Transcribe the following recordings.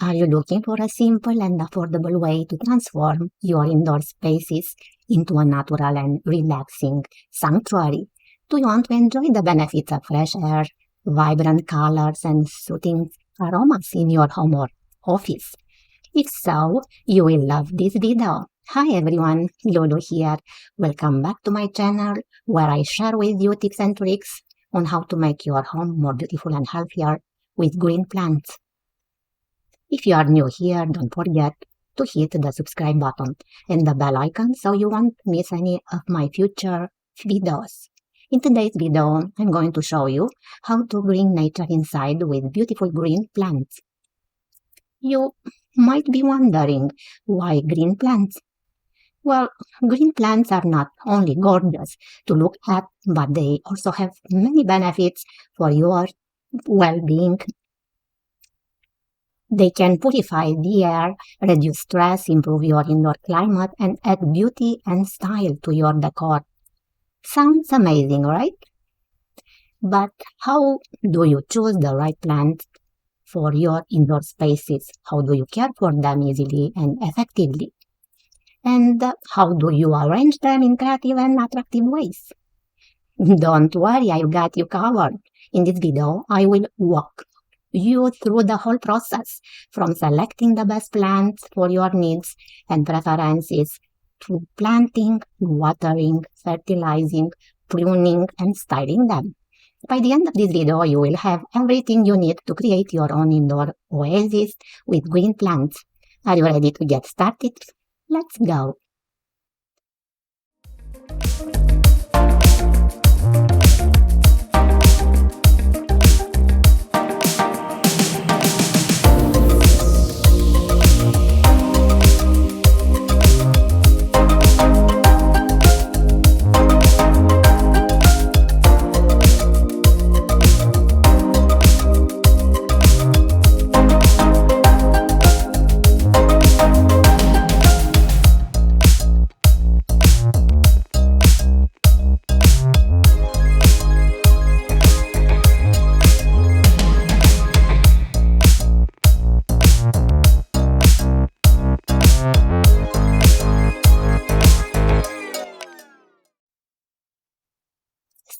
Are you looking for a simple and affordable way to transform your indoor spaces into a natural and relaxing sanctuary? Do you want to enjoy the benefits of fresh air, vibrant colors, and soothing aromas in your home or office? If so, you will love this video. Hi everyone, Lulu here. Welcome back to my channel where I share with you tips and tricks on how to make your home more beautiful and healthier with green plants. If you are new here, don't forget to hit the subscribe button and the bell icon so you won't miss any of my future videos. In today's video, I'm going to show you how to bring nature inside with beautiful green plants. You might be wondering, why green plants? Well, green plants are not only gorgeous to look at, but they also have many benefits for your well-being. They can purify the air, reduce stress, improve your indoor climate, and add beauty and style to your decor. Sounds amazing, right? But how do you choose the right plants for your indoor spaces? How do you care for them easily and effectively? And how do you arrange them in creative and attractive ways? Don't worry, I've got you covered. In this video, I will walk you through the whole process, from selecting the best plants for your needs and preferences to planting, watering, fertilizing, pruning, and styling them. By the end of this video, you will have everything you need to create your own indoor oasis with green plants. Are you ready to get started? Let's go!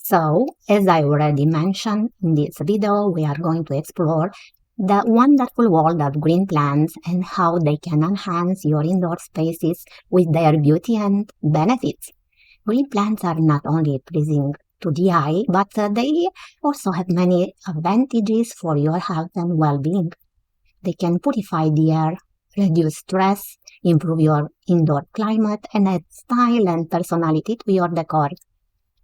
So, as I already mentioned in this video, we are going to explore the wonderful world of green plants and how they can enhance your indoor spaces with their beauty and benefits. Green plants are not only pleasing to the eye, but they also have many advantages for your health and well-being. They can purify the air, reduce stress, improve your indoor climate, and add style and personality to your decor.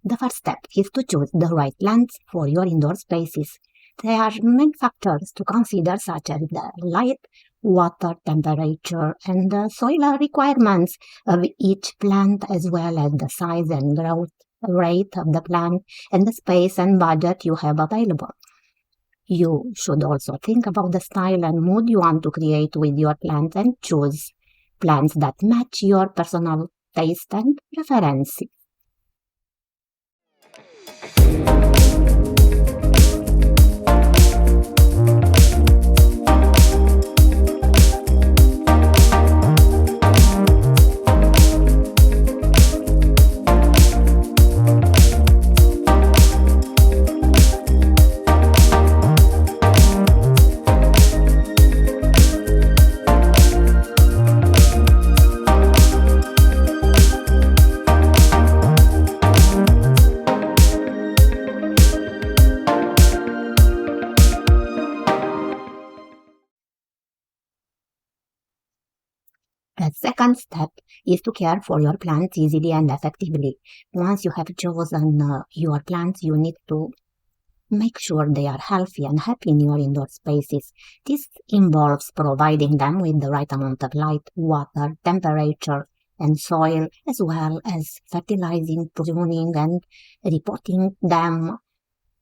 The first step is to choose the right plants for your indoor spaces. There are many factors to consider, such as the light, water, temperature, and the soil requirements of each plant, as well as the size and growth rate of the plant and the space and budget you have available. You should also think about the style and mood you want to create with your plants and choose plants that match your personal taste and preferences. The second step is to care for your plants easily and effectively. Once you have chosen your plants, you need to make sure they are healthy and happy in your indoor spaces. This involves providing them with the right amount of light, water, temperature, and soil, as well as fertilizing, pruning, and repotting them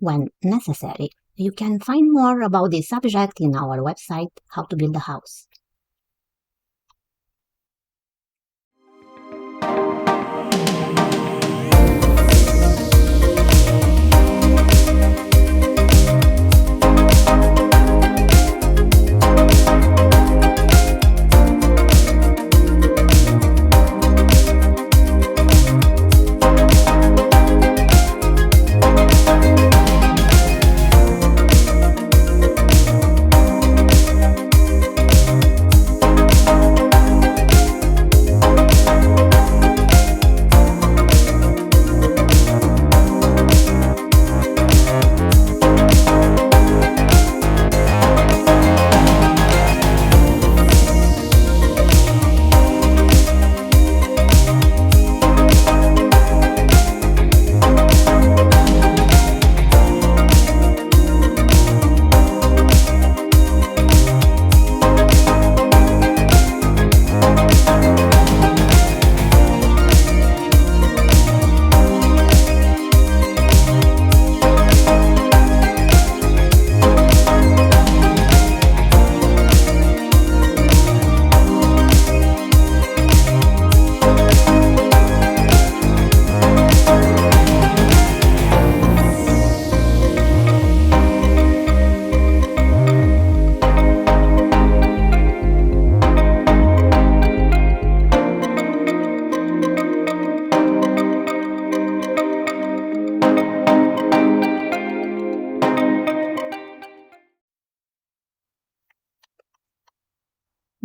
when necessary. You can find more about this subject in our website, How to Build a House.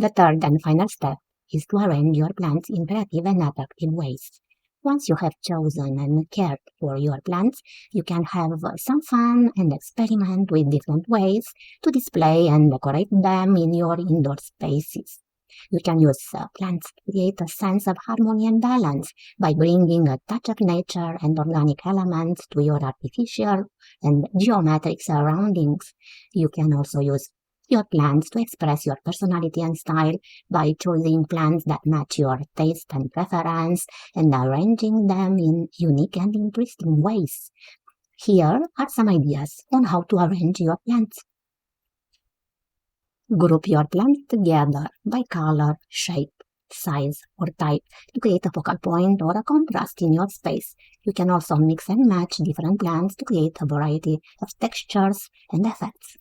The third and final step is to arrange your plants in creative and attractive ways. Once you have chosen and cared for your plants, you can have some fun and experiment with different ways to display and decorate them in your indoor spaces. You can use plants to create a sense of harmony and balance by bringing a touch of nature and organic elements to your artificial and geometric surroundings. You can also use your plants to express your personality and style by choosing plants that match your taste and preference and arranging them in unique and interesting ways. Here are some ideas on how to arrange your plants. Group your plants together by color, shape, size, or type to create a focal point or a contrast in your space. You can also mix and match different plants to create a variety of textures and effects.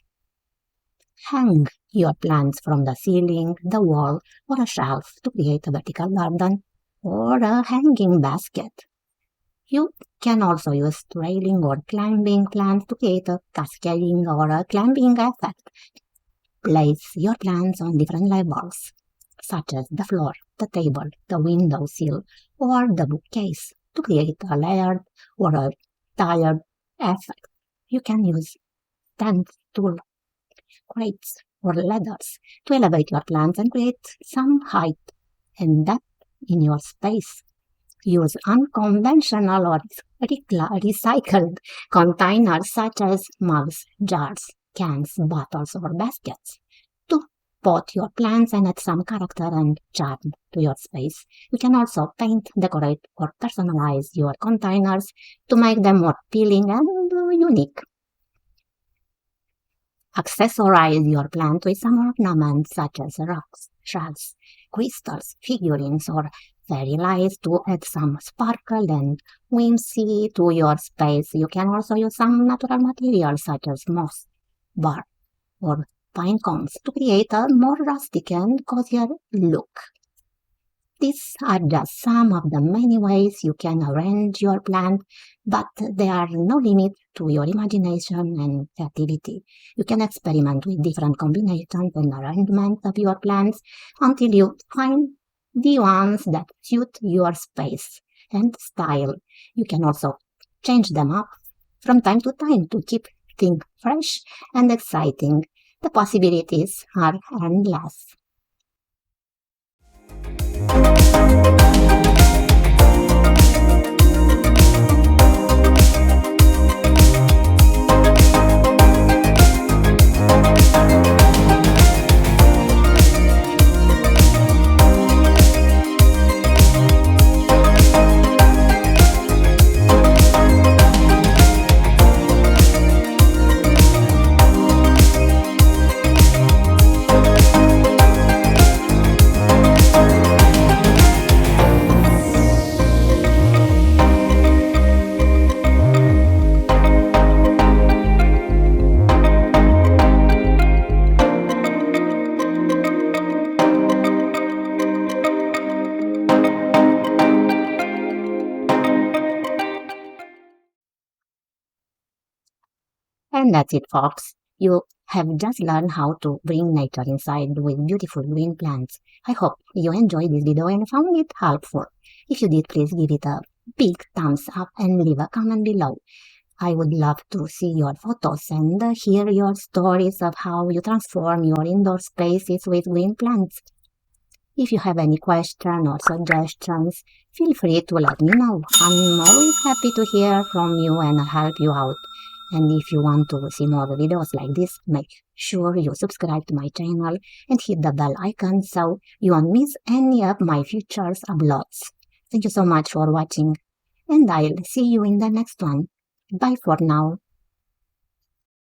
Hang your plants from the ceiling, the wall, or a shelf to create a vertical garden or a hanging basket. You can also use trailing or climbing plants to create a cascading or a climbing effect. Place your plants on different levels, such as the floor, the table, the windowsill, or the bookcase to create a layered or a tiered effect. You can use stands, tools, crates, or ladders to elevate your plants and create some height and depth in your space. Use unconventional or recycled containers such as mugs, jars, cans, bottles, or baskets to pot your plants and add some character and charm to your space. You can also paint, decorate, or personalize your containers to make them more appealing and unique. Accessorize your plant with some ornaments such as rocks, shells, crystals, figurines, or fairy lights to add some sparkle and whimsy to your space. You can also use some natural materials such as moss, bark, or pine cones to create a more rustic and cozier look. These are just some of the many ways you can arrange your plant, but there are no limit to your imagination and creativity. You can experiment with different combinations and arrangements of your plants until you find the ones that suit your space and style. You can also change them up from time to time to keep things fresh and exciting. The possibilities are endless. And that's it, folks. You have just learned how to bring nature inside with beautiful green plants. I hope you enjoyed this video and found it helpful. If you did, please give it a big thumbs up and leave a comment below. I would love to see your photos and hear your stories of how you transform your indoor spaces with green plants. If you have any questions or suggestions, feel free to let me know. I'm always happy to hear from you and help you out. And if you want to see more videos like this, make sure you subscribe to my channel and hit the bell icon so you won't miss any of my future uploads. Thank you so much for watching, and I'll see you in the next one. Bye for now.